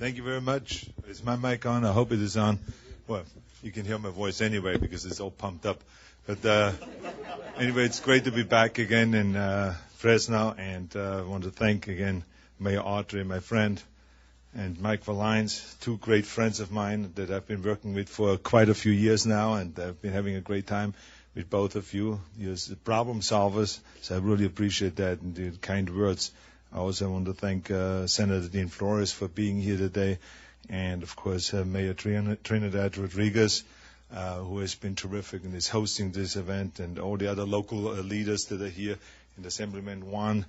Thank you very much. Is my mic on? I hope it is on. Well, you can hear my voice anyway because it's all pumped up. But anyway, it's great to be back again in Fresno, and I want to thank again Mayor Audrey, my friend, and Mike Valines, two great friends of mine that I've been working with for quite a few years now, and I've been having a great time with both of you. You're problem solvers, so I really appreciate that and the kind words. I also want to thank Senator Dean Flores for being here today, and of course Mayor Trinidad Rodriguez, who has been terrific and is hosting this event, and all the other local leaders that are here, and Assemblyman Juan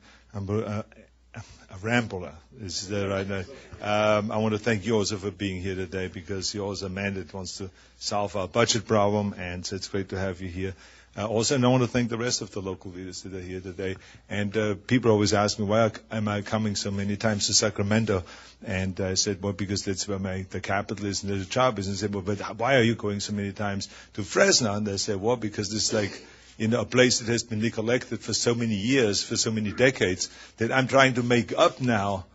Rambler is there right now. I want to thank you also for being here today, because you're also a man that wants to solve our budget problem, and so it's great to have you here. Also, and I want to thank the rest of the local leaders that are here today. And people always ask me, why am I coming so many times to Sacramento? And I said, well, because that's where the capital is and the job is. And I said, well, but why are you going so many times to Fresno? And they said, well, because it's like, a place that has been neglected for so many years, for so many decades, that I'm trying to make up now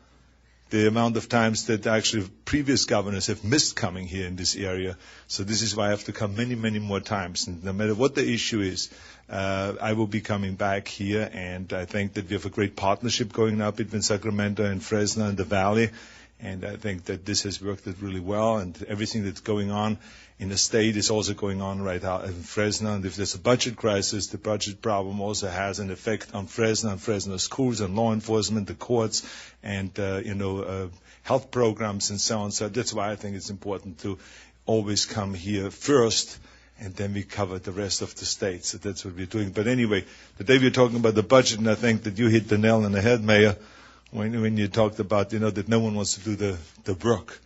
the amount of times that actually previous governors have missed coming here in this area. So this is why I have to come many, many more times. And no matter what the issue is, I will be coming back here. And I think that we have a great partnership going now between Sacramento and Fresno and the Valley. And I think that this has worked out really well. And everything that's going on in the state is also going on right out in Fresno. And if there's a budget crisis, the budget problem also has an effect on Fresno and Fresno schools and law enforcement, the courts, and, health programs and so on. So that's why I think it's important to always come here first, and then we cover the rest of the state. So that's what we're doing. But anyway, today we're talking about the budget, and I think that you hit the nail on the head, Mayor, when you talked about, that no one wants to do the work.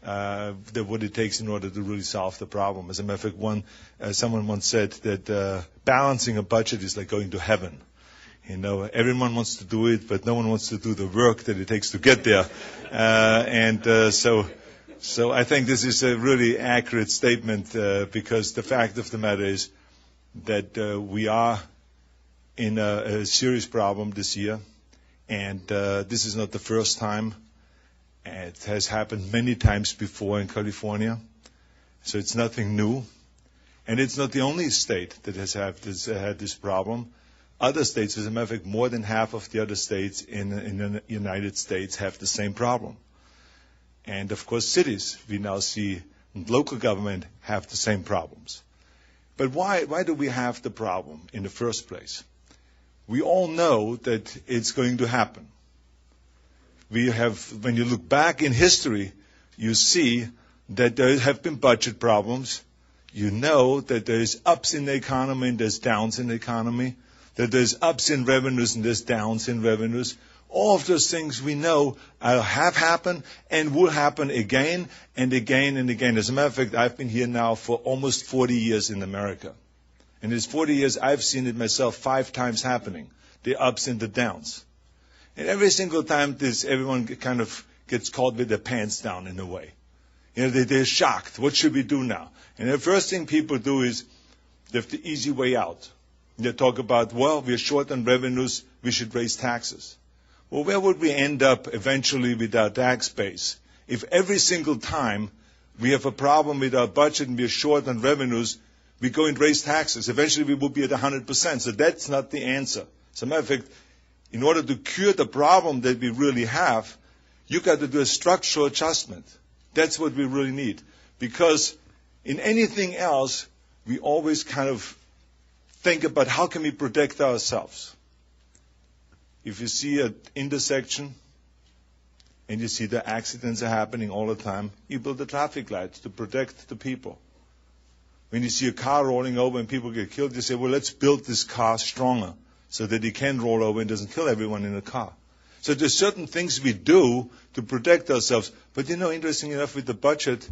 What it takes in order to really solve the problem. As a matter of fact, someone once said that balancing a budget is like going to heaven. Everyone wants to do it, but no one wants to do the work that it takes to get there. So I think this is a really accurate statement, because the fact of the matter is that we are in a serious problem this year, and this is not the first time. It has happened many times before in California, so it's nothing new. And it's not the only state that has had this problem. Other states, as a matter of fact, more than half of the other states in the United States have the same problem. And, of course, cities, we now see, and local government have the same problems. But why do we have the problem in the first place? We all know that it's going to happen. When you look back in history, you see that there have been budget problems. You know that there's ups in the economy and there's downs in the economy, that there's ups in revenues and there's downs in revenues. All of those things we know have happened and will happen again and again and again. As a matter of fact, I've been here now for almost 40 years in America. In these 40 years, I've seen it myself 5 times happening, the ups and the downs. And every single time everyone kind of gets caught with their pants down in a way. They're shocked. What should we do now? And the first thing people do is they have the easy way out. They talk about, well, we're short on revenues, we should raise taxes. Well, where would we end up eventually with our tax base if every single time we have a problem with our budget and we're short on revenues, we go and raise taxes? Eventually we will be at 100%. So that's not the answer. As a matter of fact, in order to cure the problem that we really have, you've got to do a structural adjustment. That's what we really need. Because in anything else, we always kind of think about how can we protect ourselves. If you see an intersection and you see the accidents are happening all the time, you build the traffic lights to protect the people. When you see a car rolling over and people get killed, you say, well, let's build this car stronger so that it can roll over and doesn't kill everyone in the car. So there's certain things we do to protect ourselves. But interesting enough, with the budget,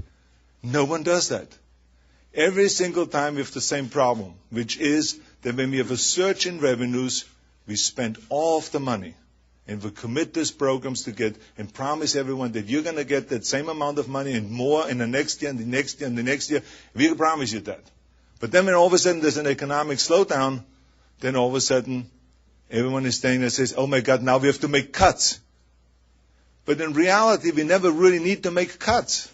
no one does that. Every single time we have the same problem, which is that when we have a surge in revenues, we spend all of the money. And we commit these programs to get and promise everyone that you're going to get that same amount of money and more in the next year and the next year and the next year. We can promise you that. But then when all of a sudden there's an economic slowdown, then all of a sudden everyone is standing there and says, oh my God, now we have to make cuts. But in reality, we never really need to make cuts.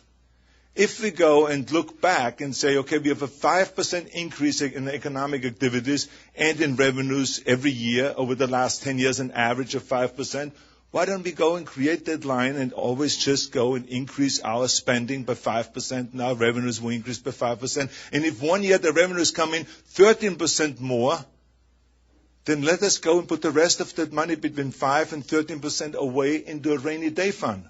If we go and look back and say, okay, we have a 5% increase in economic activities and in revenues every year over the last 10 years, an average of 5%, why don't we go and create that line and always just go and increase our spending by 5% and our revenues will increase by 5%. And if one year the revenues come in 13% more, then let us go and put the rest of that money between 5 and 13% away into a rainy day fund.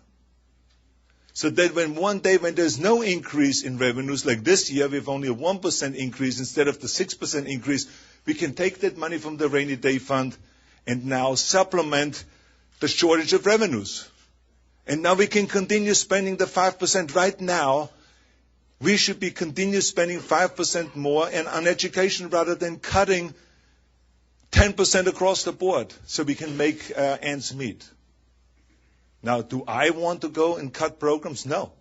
So that when one day when there's no increase in revenues, like this year we have only a 1% increase instead of the 6% increase, we can take that money from the rainy day fund and now supplement the shortage of revenues. And now we can continue spending the 5% right now. We should be continue spending 5% more on education rather than cutting 10% across the board so we can make ends meet. Now, do I want to go and cut programs? No.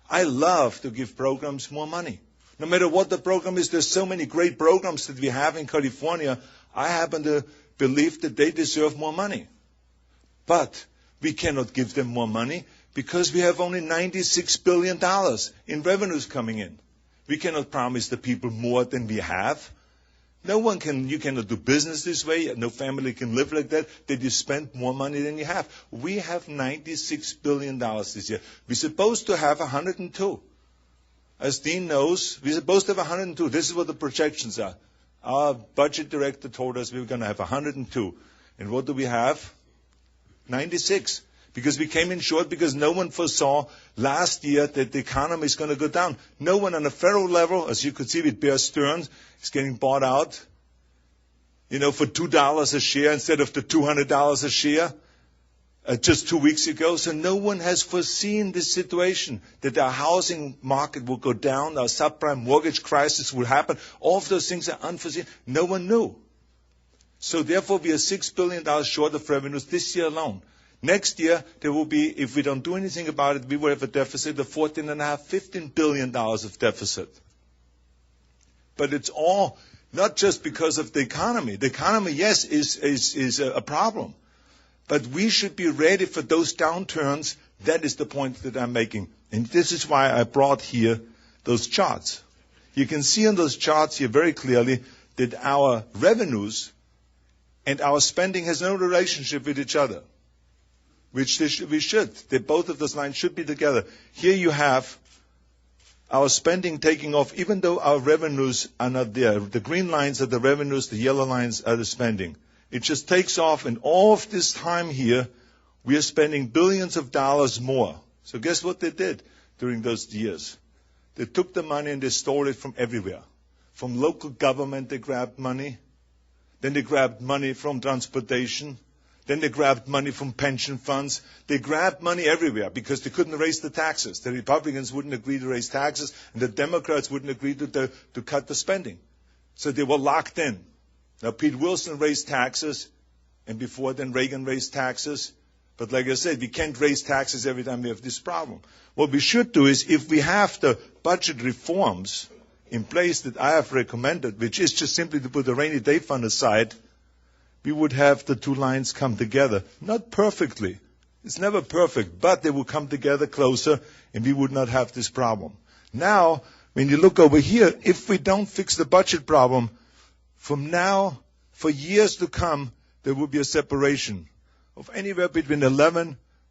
I love to give programs more money. No matter what the program is, there's so many great programs that we have in California. I happen to believe that they deserve more money. But we cannot give them more money because we have only $96 billion in revenues coming in. We cannot promise the people more than we have. You cannot do business this way. No family can live like that you spend more money than you have. We have $96 billion this year. We're supposed to have 102. As Dean knows, we're supposed to have 102. This is what the projections are. Our budget director told us we were going to have 102. And what do we have? 96. Because we came in short because no one foresaw last year that the economy is going to go down. No one on a federal level, as you could see with Bear Stearns, is getting bought out, for $2 a share instead of the $200 a share just 2 weeks ago. So no one has foreseen this situation, that our housing market will go down, our subprime mortgage crisis will happen. All of those things are unforeseen. No one knew. So therefore, we are $6 billion short of revenues this year alone. Next year, there will be, if we don't do anything about it, we will have a deficit of $14.5, $15 billion of deficit. But it's all not just because of the economy. The economy, yes, is a problem. But we should be ready for those downturns. That is the point that I'm making. And this is why I brought here those charts. You can see on those charts here very clearly that our revenues and our spending has no relationship with each other. Which we should. Both of those lines should be together. Here you have our spending taking off, even though our revenues are not there. The green lines are the revenues, the yellow lines are the spending. It just takes off, and all of this time here, we are spending billions of dollars more. So guess what they did during those years? They took the money and they stole it from everywhere. From local government, they grabbed money. Then they grabbed money from transportation. Then they grabbed money from pension funds. They grabbed money everywhere because they couldn't raise the taxes. The Republicans wouldn't agree to raise taxes, and the Democrats wouldn't agree to cut the spending. So they were locked in. Now, Pete Wilson raised taxes, and before then Reagan raised taxes. But like I said, we can't raise taxes every time we have this problem. What we should do is, if we have the budget reforms in place that I have recommended, which is just simply to put the rainy day fund aside, we would have the two lines come together. Not perfectly. It's never perfect, but they will come together closer, and we would not have this problem. Now, when you look over here, if we don't fix the budget problem, from now, for years to come, there will be a separation of anywhere between 8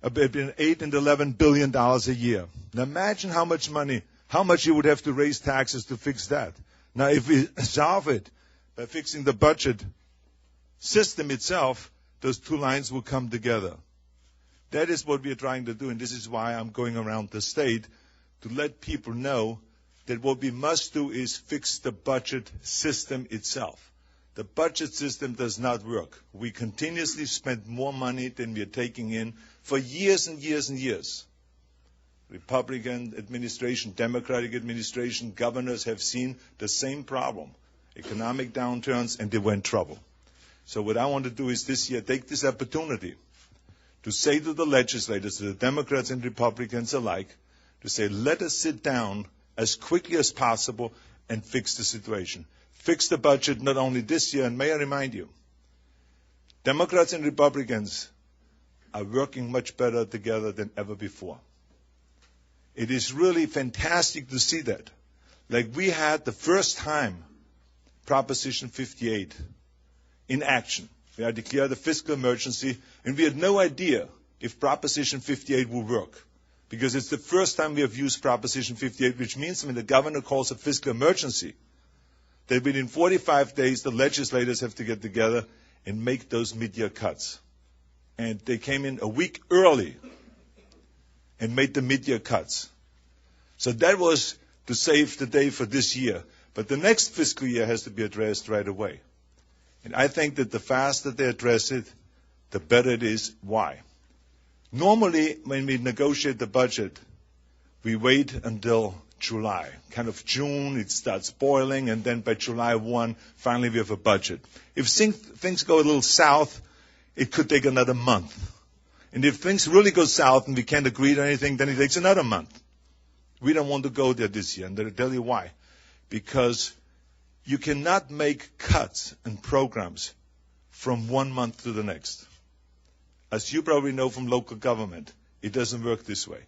and $11 billion a year. Now imagine how much you would have to raise taxes to fix that. Now, if we solve it by fixing the budget system itself, those two lines will come together. That is what we are trying to do, and this is why I'm going around the state to let people know that what we must do is fix the budget system itself. The budget system does not work. We continuously spend more money than we are taking in for years and years and years. Republican administration, Democratic administration, governors have seen the same problem. Economic downturns, and they were in trouble. So what I want to do is this year take this opportunity to say to the legislators, to the Democrats and Republicans alike, to say, let us sit down as quickly as possible and fix the situation. Fix the budget not only this year, and may I remind you, Democrats and Republicans are working much better together than ever before. It is really fantastic to see that. Like we had the first time Proposition 58 in action. We had declared a fiscal emergency, and we had no idea if Proposition 58 would work. Because it's the first time we have used Proposition 58, which means when the governor calls a fiscal emergency, that within 45 days the legislators have to get together and make those mid-year cuts. And they came in a week early and made the mid-year cuts. So that was to save the day for this year. But the next fiscal year has to be addressed right away. And I think that the faster they address it, the better it is. Why? Normally, when we negotiate the budget, we wait until July. Kind of June, it starts boiling, and then by July 1, finally we have a budget. If things go a little south, it could take another month. And if things really go south and we can't agree on anything, then it takes another month. We don't want to go there this year, and I'll tell you why. Because you cannot make cuts and programs from one month to the next. As you probably know from local government, it doesn't work this way.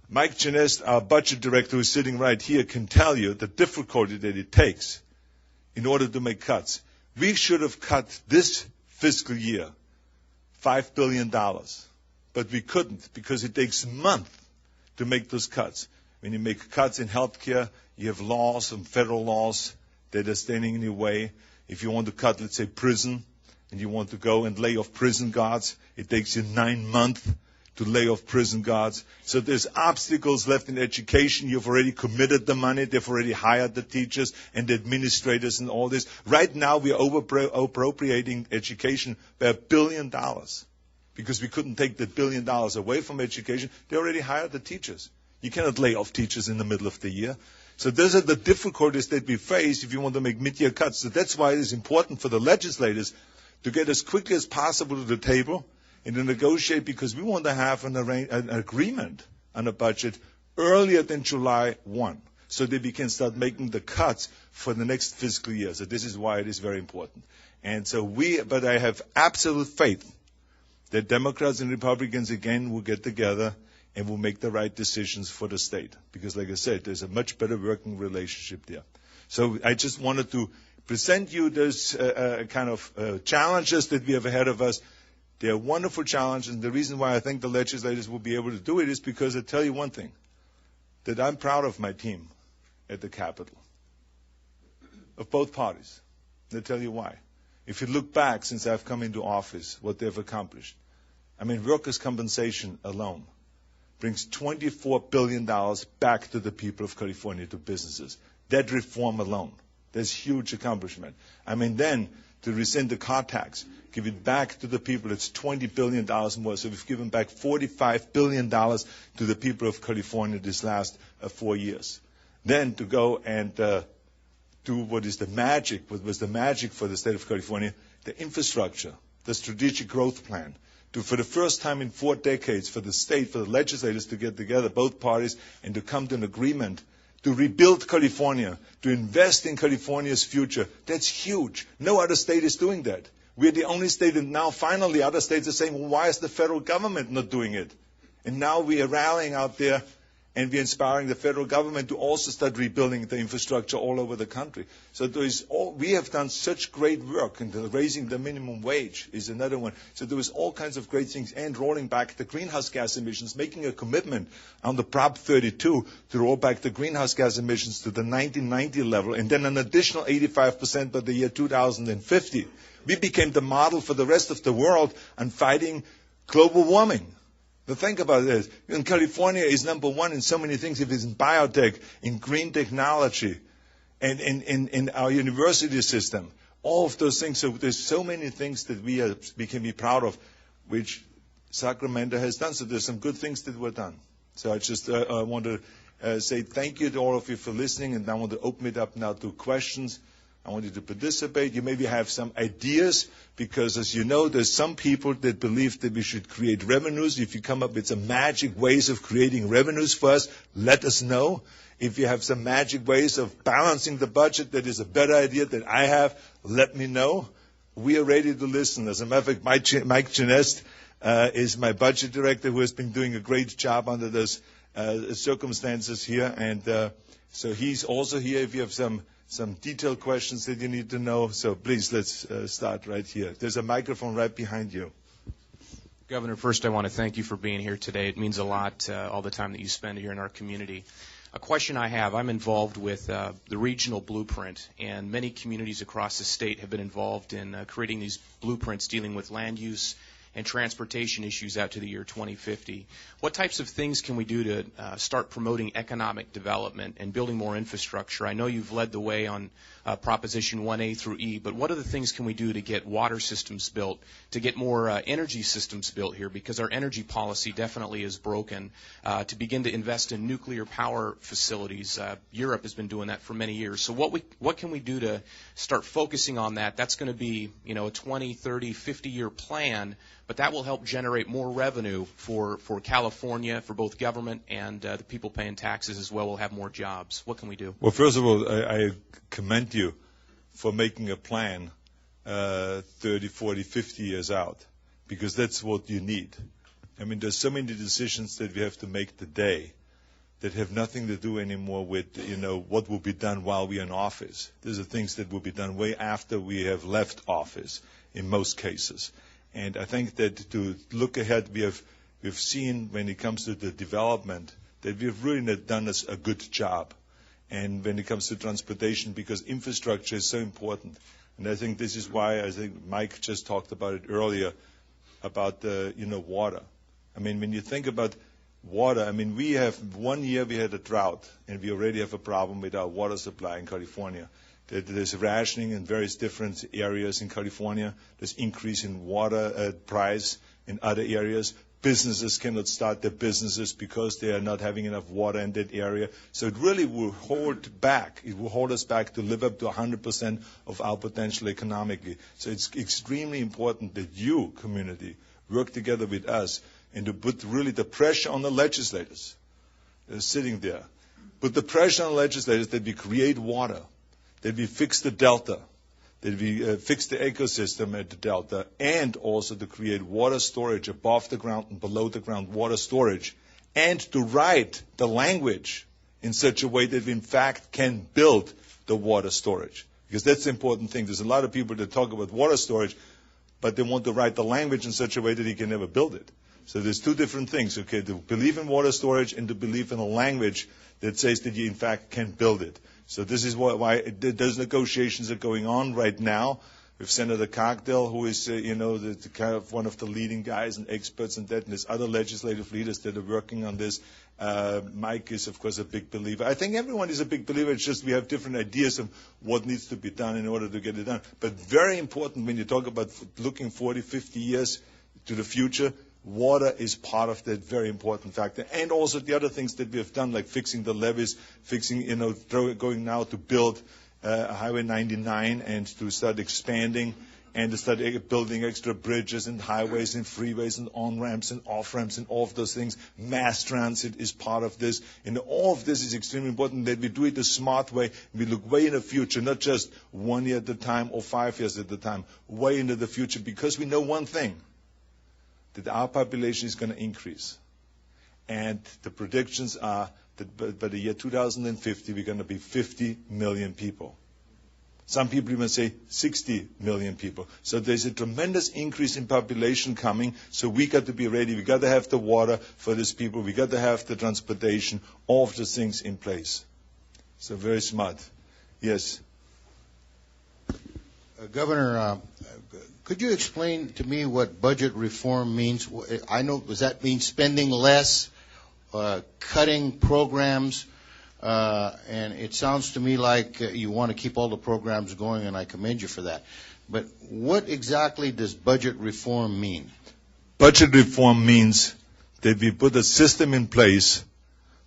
Mike Genest, our budget director, who is sitting right here, can tell you the difficulty that it takes in order to make cuts. We should have cut this fiscal year $5 billion, but we couldn't because it takes a month to make those cuts. When you make cuts in healthcare, you have laws and federal laws that are standing in your way. If you want to cut, let's say, prison, and you want to go and lay off prison guards, it takes you 9 months to lay off prison guards. So there's obstacles left in education. You've already committed the money. They've already hired the teachers and the administrators and all this. Right now, we are appropriating education by $1 billion because we couldn't take the $1 billion away from education. They already hired the teachers. You cannot lay off teachers in the middle of the year. So those are the difficulties that we face if you want to make mid-year cuts. So that's why it is important for the legislators to get as quickly as possible to the table and to negotiate, because we want to have an agreement on a budget earlier than July 1, so that we can start making the cuts for the next fiscal year. So this is why it is very important. And so but I have absolute faith that Democrats and Republicans again will get together and will make the right decisions for the state. Because, like I said, there's a much better working relationship there. So I just wanted to present you those challenges that we have ahead of us. They are wonderful challenges, and the reason why I think the legislators will be able to do it is because I tell you one thing, that I'm proud of my team at the Capitol, of both parties. And I'll tell you why. If you look back since I've come into office, what they've accomplished. I mean, workers' compensation alone brings $24 billion back to the people of California, to businesses. That reform alone, that's huge accomplishment. I mean, then to rescind the car tax, give it back to the people, it's $20 billion more. So we've given back $45 billion to the people of California this last 4 years. Then to go and do what was the magic for the state of California, the infrastructure, the strategic growth plan, for the first time in 4 decades, for the state, for the legislators to get together, both parties, and to come to an agreement to rebuild California, to invest in California's future. That's huge. No other state is doing that. We're the only state, and now finally other states are saying, well, why is the federal government not doing it? And now we are rallying out there, and we're inspiring the federal government to also start rebuilding the infrastructure all over the country. So we have done such great work, and raising the minimum wage is another one. So there was all kinds of great things, and rolling back the greenhouse gas emissions, making a commitment on the Prop 32 to roll back the greenhouse gas emissions to the 1990 level, and then an additional 85% by the year 2050. We became the model for the rest of the world on fighting global warming. Now think about this. In California is number one in so many things. If it's in biotech, in green technology, and in our university system, all of those things. So there's so many things that we can be proud of, which Sacramento has done. So there's some good things that were done. So I just want to say thank you to all of you for listening, and I want to open it up now to questions. I want you to participate. You maybe have some ideas, because as you know, there's some people that believe that we should create revenues. If you come up with some magic ways of creating revenues for us, let us know. If you have some magic ways of balancing the budget that is a better idea than I have, let me know. We are ready to listen. As a matter of fact, Mike Genest is my budget director, who has been doing a great job under those circumstances here. And so he's also here if you have some detailed questions that you need to know. So please, let's start right here. There's a microphone right behind you. Governor, first I want to thank you for being here today. It means a lot, all the time that you spend here in our community. A question I have, I'm involved with the regional blueprint, and many communities across the state have been involved in creating these blueprints dealing with land use and transportation issues out to the year 2050. What types of things can we do to start promoting economic development and building more infrastructure? I know you've led the way on Proposition 1A through E, but what other things can we do to get water systems built, to get more energy systems built here? Because our energy policy definitely is broken. To begin to invest in nuclear power facilities, Europe has been doing that for many years. So what can we do to start focusing on that? That's going to be, a 20, 30, 50-year plan, but that will help generate more revenue for California, for both government and the people paying taxes as well will have more jobs. What can we do? Well, first of all, I commend you for making a plan 30, 40, 50 years out, because that's what you need. I mean, there's so many decisions that we have to make today that have nothing to do anymore with, what will be done while we're in office. These are things that will be done way after we have left office in most cases. And I think that to look ahead, we've seen when it comes to the development that we've really not done a good job. And when it comes to transportation, because infrastructure is so important. And I think this is why I think Mike just talked about it earlier about water. I mean, when you think about water, I mean, we have 1 year we had a drought, and we already have a problem with our water supply in California. There's rationing in various different areas in California. There's increase in water price in other areas. Businesses cannot start their businesses because they are not having enough water in that area. So it really will hold back. It will hold us back to live up to 100% of our potential economically. So it's extremely important that you, community, work together with us and to put really the pressure on the legislators sitting there. Put the pressure on the legislators that we create water, that we fix the delta, that we fix the ecosystem at the delta, and also to create water storage above the ground and below the ground water storage, and to write the language in such a way that we in fact can build the water storage. Because that's the important thing. There's a lot of people that talk about water storage, but they want to write the language in such a way that you can never build it. So there's two different things, okay, to believe in water storage and to believe in a language that says that you in fact can build it. So this is why those negotiations are going on right now with Senator Cogdell, who is, the kind of one of the leading guys and experts in that, and there's other legislative leaders that are working on this. Mike is, of course, a big believer. I think everyone is a big believer. It's just we have different ideas of what needs to be done in order to get it done. But very important when you talk about looking 40, 50 years to the future, water is part of that very important factor. And also the other things that we have done, like fixing the levees, going now to build Highway 99 and to start expanding and to start building extra bridges and highways and freeways and on-ramps and off-ramps and all of those things. Mass transit is part of this. And all of this is extremely important that we do it the smart way. We look way in the future, not just 1 year at a time or 5 years at a time, way into the future, because we know one thing, that our population is going to increase. And the predictions are that by the year 2050, we're going to be 50 million people. Some people even say 60 million people. So there's a tremendous increase in population coming, so we got to be ready. We got to have the water for these people. We got to have the transportation, all of the things in place. So very smart. Yes? Governor, could you explain to me what budget reform means? I know, does that mean spending less, cutting programs? And it sounds to me like you want to keep all the programs going, and I commend you for that. But what exactly does budget reform mean? Budget reform means that we put a system in place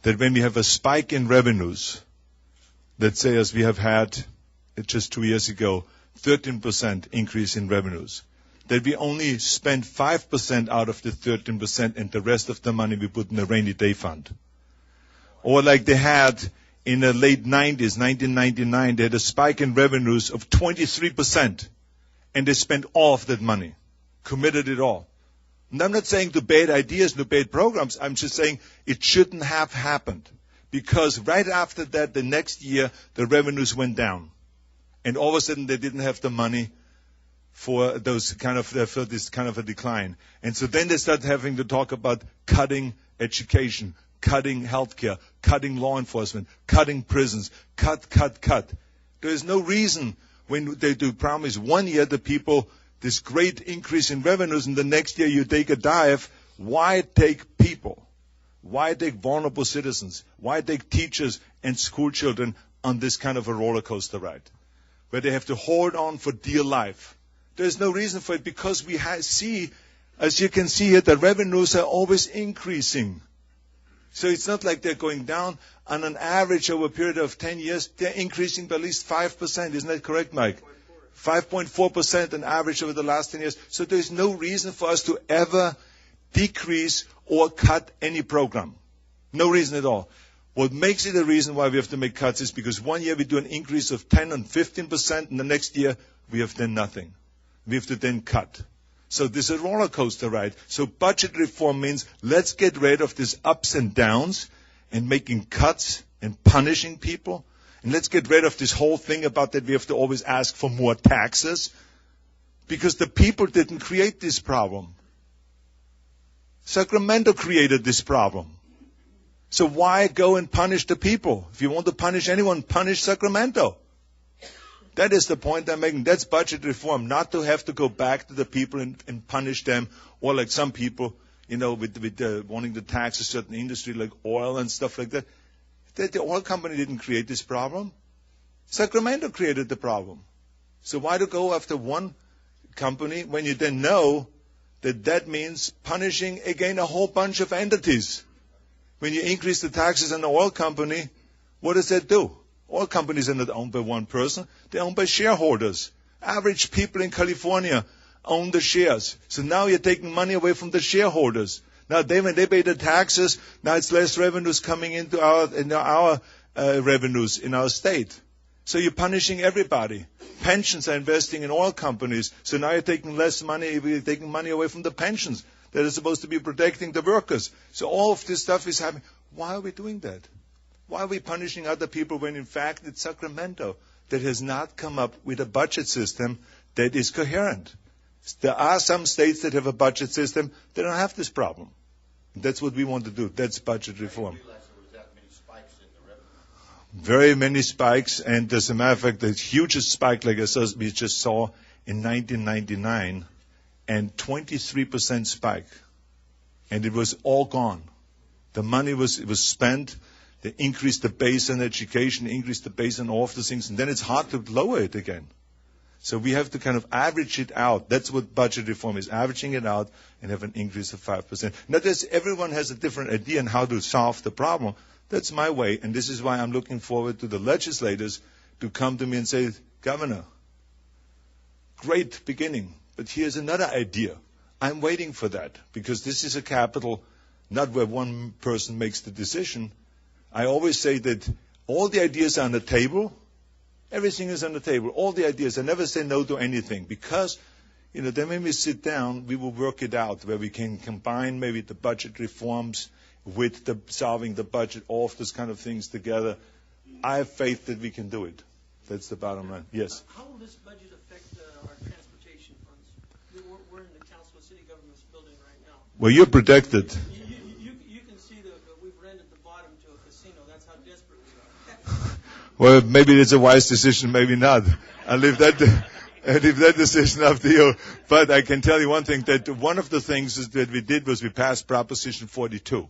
that when we have a spike in revenues, let's say as we have had just 2 years ago, 13% increase in revenues, that we only spend 5% out of the 13% and the rest of the money we put in a rainy day fund. Or like they had in the late 90s, 1999, they had a spike in revenues of 23%, and they spent all of that money, committed it all. And I'm not saying the bad ideas, no bad programs. I'm just saying it shouldn't have happened. Because right after that, the next year, the revenues went down. And all of a sudden, they didn't have the money for this kind of a decline. And so then they started having to talk about cutting education, cutting healthcare, cutting law enforcement, cutting prisons, cut. There is no reason when they do promise 1 year the people this great increase in revenues and the next year you take a dive. Why take people? Why take vulnerable citizens? Why take teachers and school children on this kind of a roller coaster ride where they have to hold on for dear life? There's no reason for it because we see, as you can see here, the revenues are always increasing. So it's not like they're going down. On an average over a period of 10 years, they're increasing by at least 5%. Isn't that correct, Mike? 5.4% on average over the last 10 years. So there's no reason for us to ever decrease or cut any program. No reason at all. What makes it a reason why we have to make cuts is because 1 year we do an increase of 10 and 15%, and the next year we have done nothing. We have to then cut. So this is a roller coaster ride. So budget reform means let's get rid of these ups and downs and making cuts and punishing people. And let's get rid of this whole thing about that we have to always ask for more taxes because the people didn't create this problem. Sacramento created this problem. So why go and punish the people? If you want to punish anyone, punish Sacramento. That is the point I'm making. That's budget reform, not to have to go back to the people and punish them, or like some people, with wanting to tax a certain industry like oil and stuff like that. The oil company didn't create this problem. Sacramento created the problem. So why to go after one company when you then know that means punishing again a whole bunch of entities? When you increase the taxes on the oil company, what does that do? Oil companies are not owned by one person. They're owned by shareholders. Average people in California own the shares. So now you're taking money away from the shareholders. Now when they pay the taxes, now it's less revenues coming into our revenues in our state. So you're punishing everybody. Pensions are investing in oil companies. So now you're taking less money, you're taking money away from the pensions that are supposed to be protecting the workers. So all of this stuff is happening. Why are we doing that? Why are we punishing other people when in fact it's Sacramento that has not come up with a budget system that is coherent? There are some states that have a budget system that don't have this problem. That's what we want to do. That's budget reform. Very many spikes, and as a matter of fact, the hugest spike like we just saw in 1999, and 23% spike. And it was all gone. The money was spent. They increased the base on education, increased the base on all of the things, and then it's hard to lower it again. So we have to kind of average it out. That's what budget reform is, averaging it out and have an increase of 5%. Now, everyone has a different idea on how to solve the problem. That's my way, and this is why I'm looking forward to the legislators to come to me and say, Governor, great beginning, but here's another idea. I'm waiting for that, because this is a capital, not where one person makes the decision. I always say that all the ideas are on the table. Everything is on the table. All the ideas. I never say no to anything because, then when we sit down, we will work it out where we can combine maybe the budget reforms with solving the budget, all of those kind of things together. I have faith that we can do it. That's the bottom line. Yes? How will this budget affect our transportation funds? We're in the Council of City Governments building right now. Well, you're protected. You can see that we've rented the bottom to a casino. That's how desperate we are. Well, maybe it's a wise decision, maybe not. I'll leave that decision up to you. But I can tell you one thing, that one of the things that we did was we passed Proposition 42.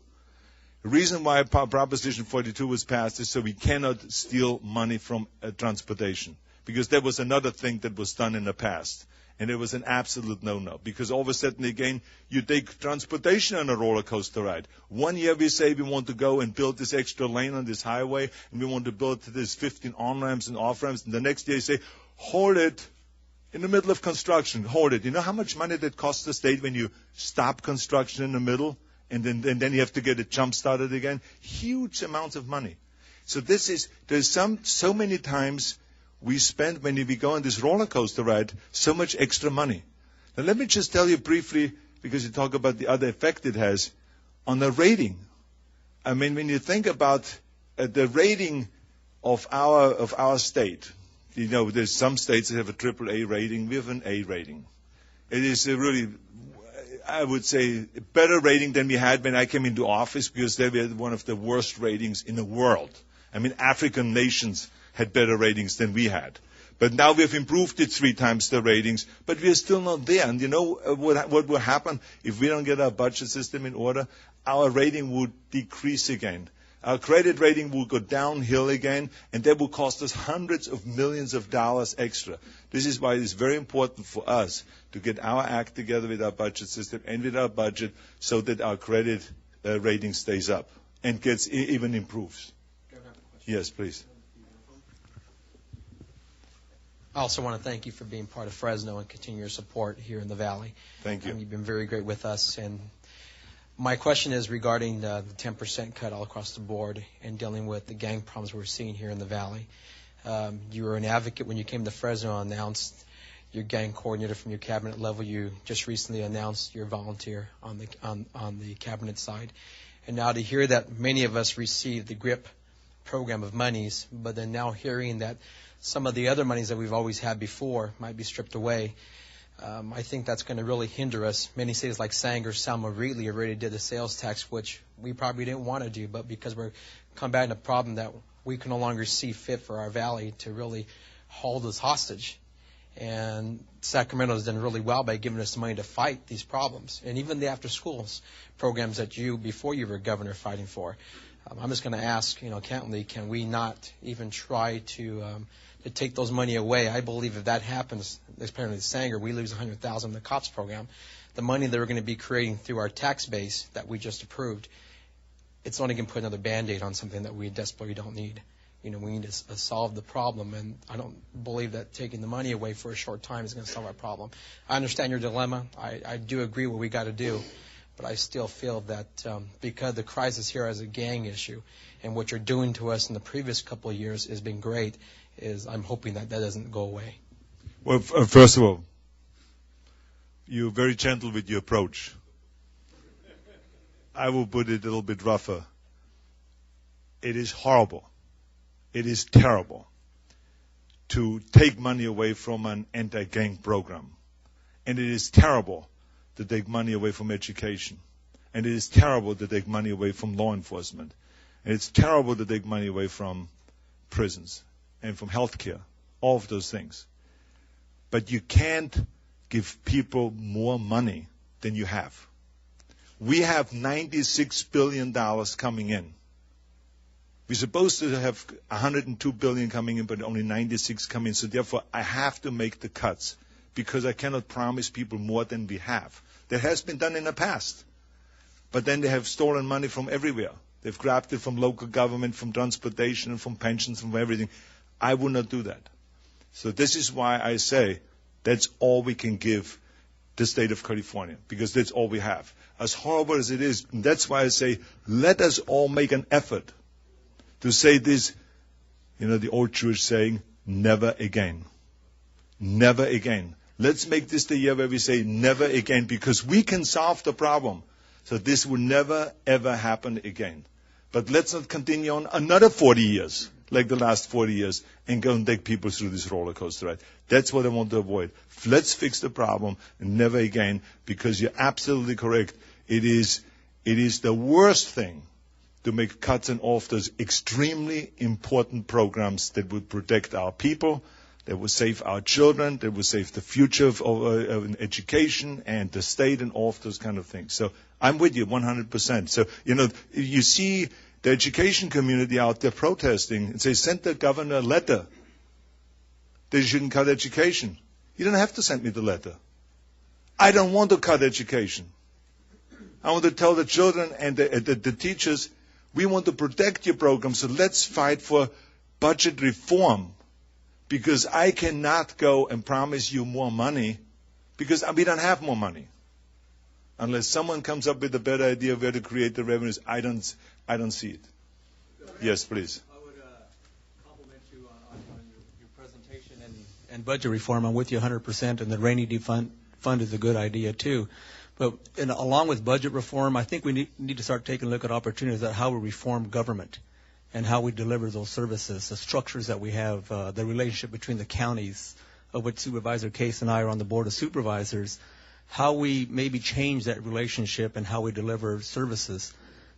The reason why Proposition 42 was passed is so we cannot steal money from transportation. Because that was another thing that was done in the past. And it was an absolute no-no. Because all of a sudden, again, you take transportation on a roller coaster ride. 1 year we say we want to go and build this extra lane on this highway, and we want to build this 15 on-ramps and off-ramps. And the next year you say, hold it in the middle of construction. Hold it. You know how much money that costs the state when you stop construction in the middle? And then you have to get it jump-started again? Huge amounts of money. So there's so many times we spend, when we go on this roller coaster ride, so much extra money. Now let me just tell you briefly because you talk about the other effect it has on the rating. I mean, when you think about the rating of our state, you know, there's some states that have a AAA rating. We have an A rating. It is a really, I would say, a better rating than we had when I came into office, because they were one of the worst ratings in the world. I mean, African nations had better ratings than we had. But now we've improved it 3 times the ratings, but we're still not there. And you know what will happen if we don't get our budget system in order? Our rating would decrease again. Our credit rating will go downhill again, and that will cost us hundreds of millions of dollars extra. This is why it is very important for us to get our act together with our budget system and with our budget so that our credit rating stays up and gets even improves. Yes, please. I also want to thank you for being part of Fresno and continue your support here in the Valley. Thank you. You've been very great with us. And my question is regarding the 10% cut all across the board and dealing with the gang problems we're seeing here in the Valley. You were an advocate when you came to Fresno and announced your gang coordinator from your cabinet level. You just recently announced your volunteer on the cabinet side. And now to hear that many of us received the GRIP program of monies, but then now hearing that some of the other monies that we've always had before might be stripped away, I think that's going to really hinder us. Many cities like Sanger, Selma, Reedley already did the sales tax, which we probably didn't want to do, but because we're combating a problem that we can no longer see fit for our valley to really hold us hostage. And Sacramento has done really well by giving us money to fight these problems. And even the after-schools programs that you, before you were governor, fighting for. I'm just going to ask, candidly, can we not even try to take those money away? I believe if that happens, apparently Sanger, we lose $100,000 in the COPS program. The money that we're going to be creating through our tax base that we just approved, it's only going to put another Band-Aid on something that we desperately don't need. We need to solve the problem, and I don't believe that taking the money away for a short time is going to solve our problem. I understand your dilemma. I do agree what we got to do. But I still feel that because the crisis here as a gang issue and what you're doing to us in the previous couple of years has been great, I'm hoping that doesn't go away. Well, first of all, you're very gentle with your approach. I will put it a little bit rougher. It is horrible. It is terrible to take money away from an anti-gang program. And it is terrible to take money away from education. And it is terrible to take money away from law enforcement. And it's terrible to take money away from prisons and from health care, all of those things. But you can't give people more money than you have. We have $96 billion coming in. We're supposed to have $102 billion coming in, but only 96 come in. So therefore, I have to make the cuts, because I cannot promise people more than we have. That has been done in the past. But then they have stolen money from everywhere. They've grabbed it from local government, from transportation, and from pensions, from everything. I will not do that. So this is why I say that's all we can give the state of California, because that's all we have. As horrible as it is, and that's why I say let us all make an effort to say this, the old Jewish saying, never again. Never again. Let's make this the year where we say never again, because we can solve the problem. So this will never, ever happen again. But let's not continue on another 40 years, like the last 40 years, and go and take people through this roller coaster ride. That's what I want to avoid. Let's fix the problem, and never again, because you're absolutely correct. It is the worst thing to make cuts in all of those extremely important programs that would protect our people, that will save our children, that will save the future of education and the state and all of those kind of things. So I'm with you 100%. So, you see the education community out there protesting and say, send the governor a letter that you shouldn't cut education. You don't have to send me the letter. I don't want to cut education. I want to tell the children and the teachers, we want to protect your program, so let's fight for budget reform. Because I cannot go and promise you more money, because we don't have more money. Unless someone comes up with a better idea of where to create the revenues, I don't see it. Yes, please. I would compliment you on your presentation and budget reform. I'm with you 100%, and the rainy day fund is a good idea too. But along with budget reform, I think we need to start taking a look at opportunities at how we reform government and how we deliver those services, the structures that we have, the relationship between the counties, of which Supervisor Case and I are on the Board of Supervisors, how we maybe change that relationship and how we deliver services.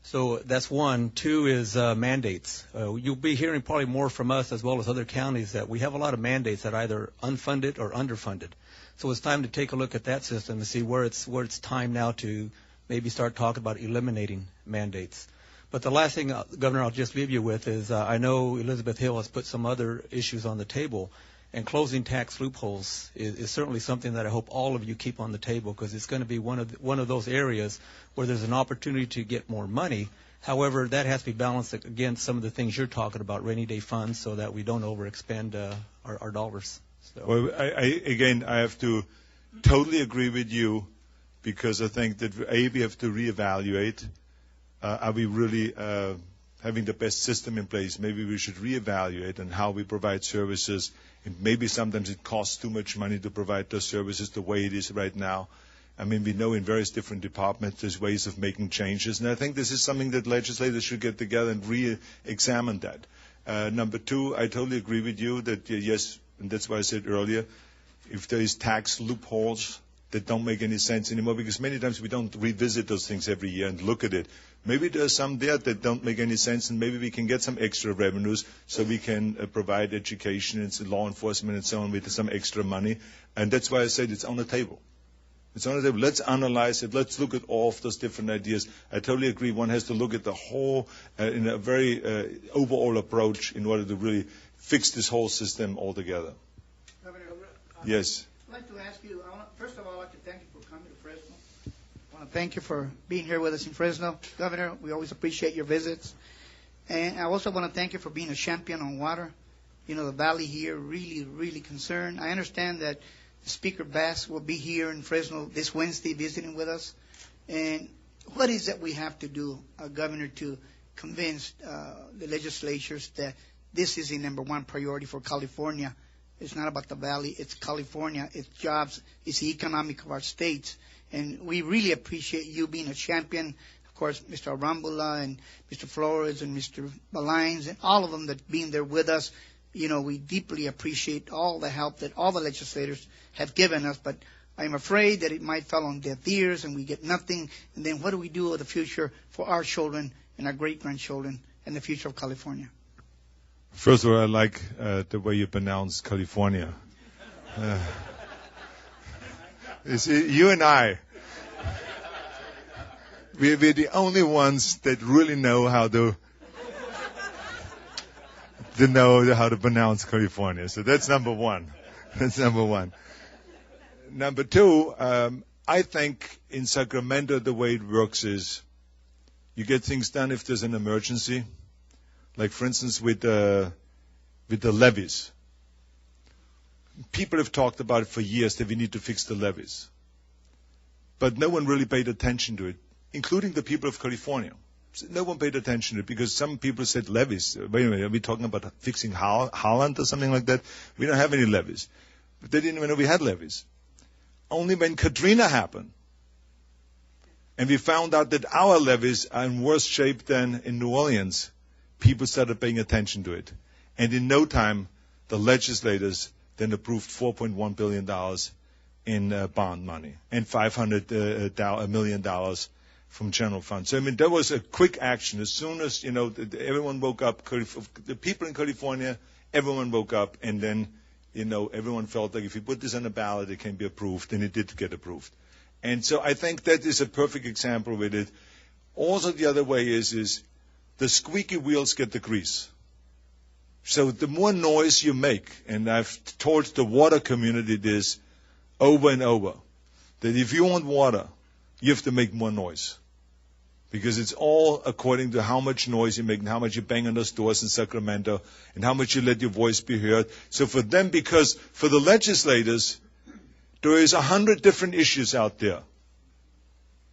So that's one. Two is mandates. You'll be hearing probably more from us as well as other counties that we have a lot of mandates that are either unfunded or underfunded. So it's time to take a look at that system and see where it's time now to maybe start talking about eliminating mandates. But the last thing, Governor, I'll just leave you with is I know Elizabeth Hill has put some other issues on the table, and closing tax loopholes is certainly something that I hope all of you keep on the table, because it's going to be one of those areas where there's an opportunity to get more money. However, that has to be balanced against some of the things you're talking about, rainy day funds, so that we don't overexpend our dollars. So. Well, I have to totally agree with you, because I think that we have to reevaluate. Are we really having the best system in place? Maybe we should reevaluate on how we provide services. And maybe sometimes it costs too much money to provide those services the way it is right now. I mean, we know in various different departments there's ways of making changes, and I think this is something that legislators should get together and re-examine that. Number two, I totally agree with you that, yes, and that's why I said earlier, if there is tax loopholes that don't make any sense anymore, because many times we don't revisit those things every year and look at it. Maybe there are some there that don't make any sense, and maybe we can get some extra revenues so we can provide education and law enforcement and so on with some extra money. And that's why I said it's on the table. It's on the table. Let's analyze it. Let's look at all of those different ideas. I totally agree. One has to look at the whole in a very overall approach in order to really fix this whole system altogether. Governor, Yes. I'd like to ask you, first of all, I'd like to thank you for coming to Fresno. I want to thank you for being here with us in Fresno. Governor, we always appreciate your visits. And I also want to thank you for being a champion on water. You know, the valley here really, really concerned. I understand that Speaker Bass will be here in Fresno this Wednesday visiting with us. And what is that we have to do, Governor, to convince the legislatures that this is the number one priority for California? It's not about the valley, it's California, it's jobs, it's the economic of our states. And we really appreciate you being a champion. Of course, Mr. Arambula and Mr. Flores and Mr. Balines and all of them that being there with us. You know, we deeply appreciate all the help that all the legislators have given us, but I'm afraid that it might fall on deaf ears and we get nothing. And then what do we do with the future for our children and our great-grandchildren and the future of California? First of all, I like the way you pronounce California. You and I, we're the only ones that really know how to pronounce California. So that's number one. That's number one. Number two, I think in Sacramento the way it works is you get things done if there's an emergency. Like, for instance, with the levees. People have talked about it for years that we need to fix the levees. But no one really paid attention to it, including the people of California. No one paid attention to it because some people said levees. Wait a minute, are we talking about fixing Holland or something like that? We don't have any levees. But they didn't even know we had levees. Only when Katrina happened, and we found out that our levees are in worse shape than in New Orleans, people started paying attention to it. And in no time, the legislators then approved $4.1 billion in bond money and $500 million from general funds. So, I mean, that was a quick action. As soon as, everyone woke up, the people in California, everyone woke up, and then, everyone felt like if you put this on a ballot, it can be approved, and it did get approved. And so I think that is a perfect example with it. Also, the other way is the squeaky wheels get the grease. So the more noise you make, and I've told the water community this over and over, that if you want water, you have to make more noise. Because it's all according to how much noise you make and how much you bang on those doors in Sacramento and how much you let your voice be heard. So for them, because for the legislators, there is 100 different issues out there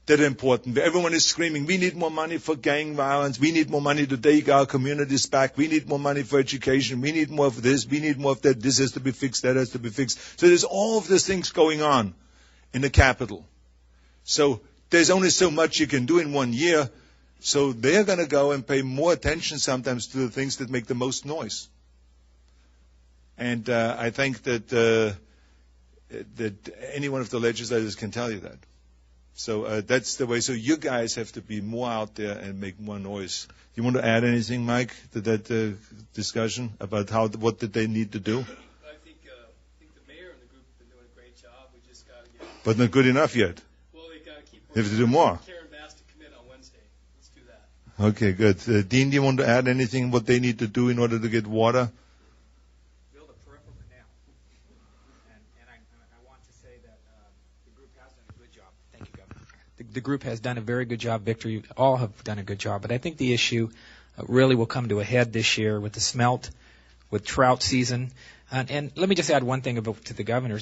that are important. Everyone is screaming, we need more money for gang violence. We need more money to take our communities back. We need more money for education. We need more of this. We need more of that. This has to be fixed. That has to be fixed. So there's all of these things going on in the Capitol. So there's only so much you can do in 1 year. So they're going to go and pay more attention sometimes to the things that make the most noise. And I think that any one of the legislators can tell you that. So that's the way. So you guys have to be more out there and make more noise. You want to add anything, Mike, to that discussion about what did they need to do? I think the mayor and the group have been doing a great job. We just got to get. But not good enough yet. Well, they got to keep. They have to do more. Karen Bass to commit on Wednesday. Let's do that. Okay, good. Dean, do you want to add anything? What they need to do in order to get water? Build a peripheral canal. And I want to say that the group has done a good job. Thank you, Governor. The group has done a very good job, Victor. You all have done a good job. But I think the issue really will come to a head this year with the smelt, with trout season. And let me just add one thing to the governor,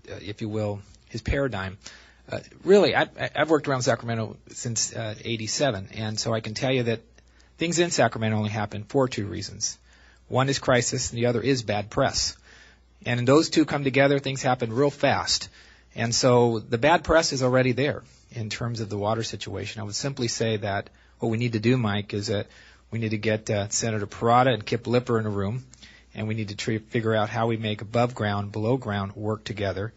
if you will, his paradigm. Really, I've worked around Sacramento since '87, and so I can tell you that things in Sacramento only happen for two reasons. One is crisis, and the other is bad press. And when those two come together, things happen real fast. And so the bad press is already there in terms of the water situation. I would simply say that what we need to do, Mike, is that we need to get Senator Parada and Kip Lipper in a room, and we need to figure out how we make above ground, below ground work together.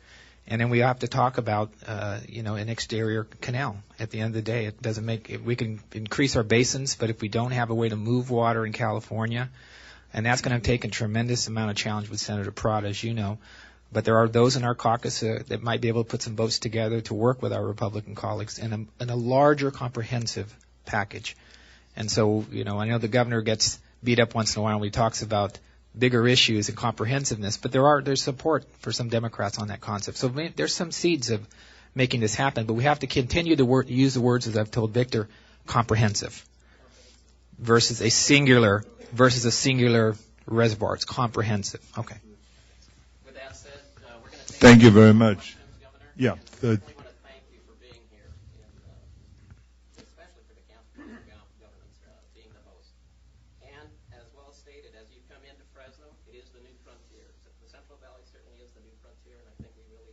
And then we have to talk about, an exterior canal. At the end of the day, it doesn't we can increase our basins, but if we don't have a way to move water in California, and that's going to take a tremendous amount of challenge with Senator Parada, as you know. But there are those in our caucus that might be able to put some votes together to work with our Republican colleagues in a larger, comprehensive package. And so, I know the governor gets beat up once in a while when he talks about bigger issues and comprehensiveness, but there's support for some Democrats on that concept. So there's some seeds of making this happen, but we have to continue to use the words, as I've told Victor, comprehensive versus a singular reservoir. It's comprehensive. Okay. With that said, we're going to Thank you very much. Yeah. We want to thank you for being here, especially for the council governments being the host. And as well stated, as you come into Fresno, it is the new frontier. The Central Valley certainly is the new frontier, and I think we really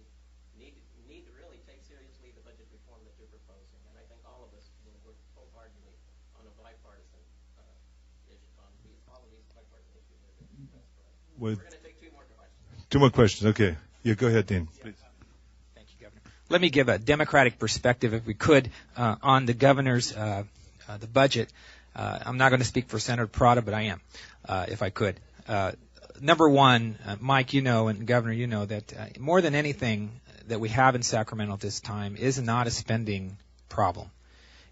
need to really take seriously the budget reform that you're proposing. And I think all of us will work wholeheartedly on a bipartisan issue, on all of these bipartisan issues that are discussed for us. We're going to take two more questions. Two more questions. Okay. Yeah, go ahead, Dean. Please. Thank you, Governor. Let me give a Democratic perspective, if we could, on the governor's the budget. I'm not going to speak for Senator Parada, but I am, if I could. Number one, Mike, and Governor, that more than anything that we have in Sacramento at this time is not a spending problem.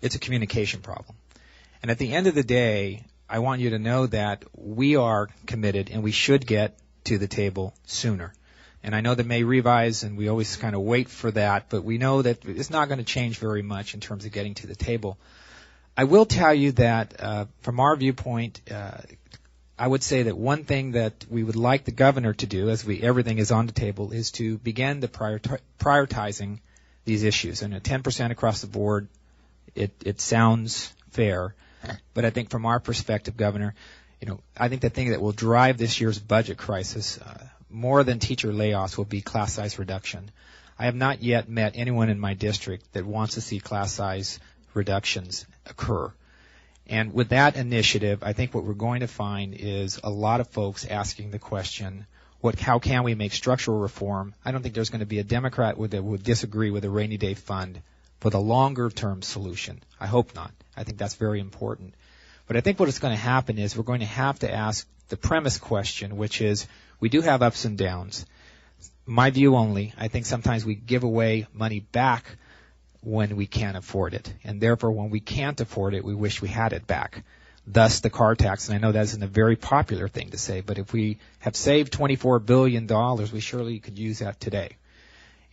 It's a communication problem. And at the end of the day, I want you to know that we are committed and we should get to the table sooner. And I know that may revise, and we always kind of wait for that, but we know that it's not going to change very much in terms of getting to the table. I will tell you that from our viewpoint, I would say that one thing that we would like the governor to do, as everything is on the table, is to begin the prioritizing these issues. And at 10% across the board, it sounds fair. But I think from our perspective, Governor, I think the thing that will drive this year's budget crisis more than teacher layoffs will be class size reduction. I have not yet met anyone in my district that wants to see class size reductions occur. And with that initiative, I think what we're going to find is a lot of folks asking the question, how can we make structural reform? I don't think there's going to be a Democrat that would disagree with a rainy day fund for the longer term solution. I hope not. I think that's very important. But I think what is going to happen is we're going to have to ask the premise question, which is we do have ups and downs. My view only, I think sometimes we give away money back when we can't afford it. And therefore, when we can't afford it, we wish we had it back. Thus, the car tax. And I know that isn't a very popular thing to say, but if we have saved $24 billion, we surely could use that today.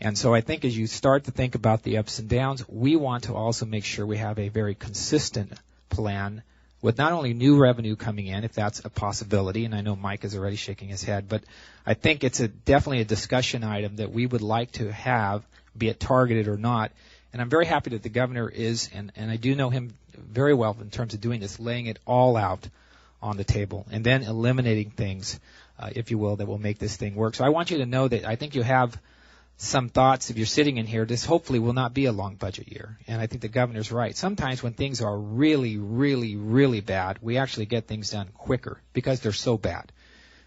And so I think as you start to think about the ups and downs, we want to also make sure we have a very consistent plan with not only new revenue coming in, if that's a possibility, and I know Mike is already shaking his head, but I think it's definitely a discussion item that we would like to have, be it targeted or not. And I'm very happy that the governor is, and I do know him very well in terms of doing this, laying it all out on the table, and then eliminating things, if you will, that will make this thing work. So I want you to know that I think you have some thoughts, if you're sitting in here, this hopefully will not be a long budget year. And I think the governor's right. Sometimes when things are really, really, really bad, we actually get things done quicker because they're so bad.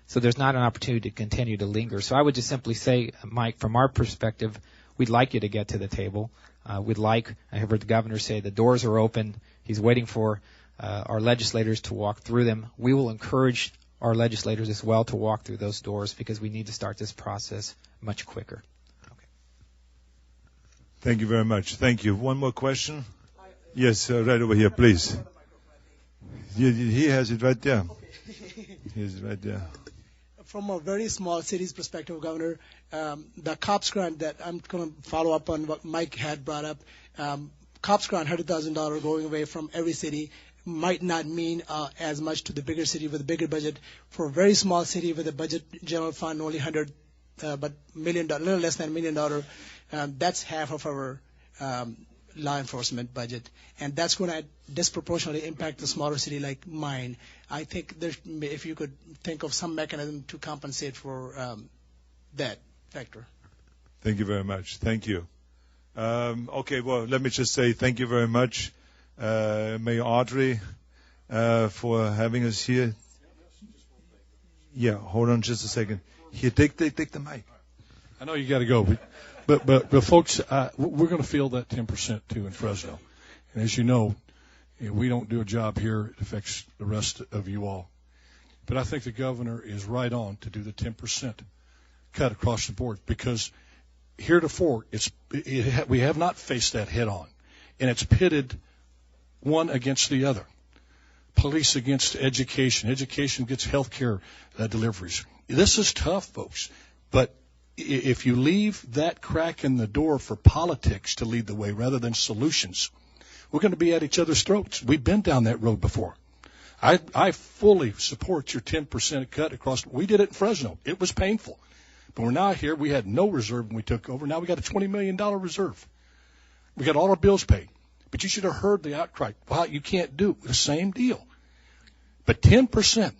So there's not an opportunity to continue to linger. So I would just simply say, Mike, from our perspective, we'd like you to get to the table. I heard the governor say the doors are open. He's waiting for our legislators to walk through them. We will encourage our legislators as well to walk through those doors because we need to start this process much quicker. Thank you very much. Thank you. One more question? Yes, right over here, please. He has it right there. He has it right there. From a very small city's perspective, Governor, the COPS grant that I'm going to follow up on what Mike had brought up, COPS grant, $100,000 going away from every city might not mean as much to the bigger city with a bigger budget. For a very small city with a budget general fund only but little less than $1 million, that's half of our law enforcement budget, and that's going to disproportionately impact the smaller city like mine. I think if you could think of some mechanism to compensate for that factor. Thank you very much. Thank you. Okay, well, let me just say thank you very much, Mayor Audrey, for having us here. Yeah, hold on just a second. Here, take the mic. I know you got to go, but folks, we're going to feel that 10% too in Fresno. And as you know, we don't do a job here. It affects the rest of you all. But I think the governor is right on to do the 10% cut across the board because heretofore we have not faced that head on, and it's pitted one against the other. Police against education. Education against health care deliveries. This is tough, folks. But if you leave that crack in the door for politics to lead the way rather than solutions, we're going to be at each other's throats. We've been down that road before. I fully support your 10% cut across. We did it in Fresno. It was painful. But we're now here. We had no reserve when we took over. Now we got a $20 million reserve. We got all our bills paid. But you should have heard the outcry. Wow, you can't do the same deal. But 10%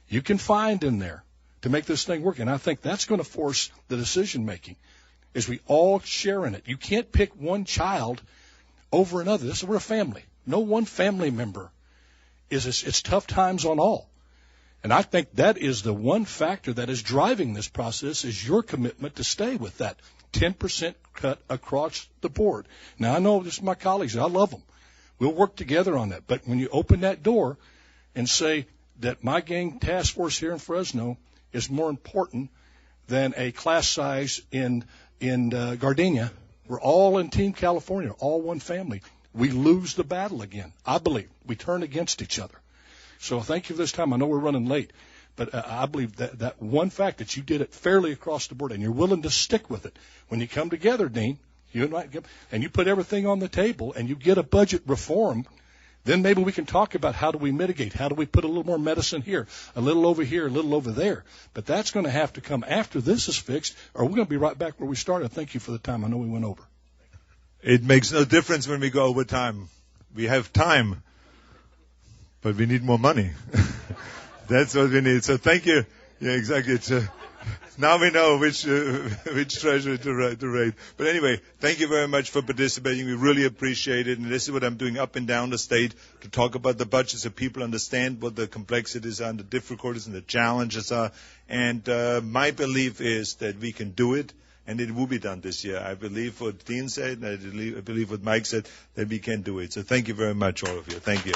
you can find in there to make this thing work. And I think that's going to force the decision-making as we all share in it. You can't pick one child over another. We're a family. No one family member it's tough times on all. And I think that is the one factor that is driving this process is your commitment to stay with that 10% cut across the board. Now, I know this is my colleagues. I love them. We'll work together on that. But when you open that door and say that my gang task force here in Fresno is more important than a class size in Gardenia, we're all in Team California, all one family. We lose the battle again, I believe. We turn against each other. So thank you for this time. I know we're running late, but I believe that one fact that you did it fairly across the board and you're willing to stick with it. When you come together, Dean, and you put everything on the table and you get a budget reform, then maybe we can talk about how do we mitigate, how do we put a little more medicine here, a little over here, a little over there. But that's going to have to come after this is fixed, or we're going to be right back where we started. Thank you for the time. I know we went over. It makes no difference when we go over time. We have time, but we need more money. That's what we need. So thank you. Yeah, exactly. Now we know which treasury to rate. But anyway, thank you very much for participating. We really appreciate it. And this is what I'm doing up and down the state to talk about the budget so people understand what the complexities are and the difficulties and the challenges are. And my belief is that we can do it. And it will be done this year. I believe what Dean said, and I believe what Mike said, that we can do it. So thank you very much, all of you. Thank you.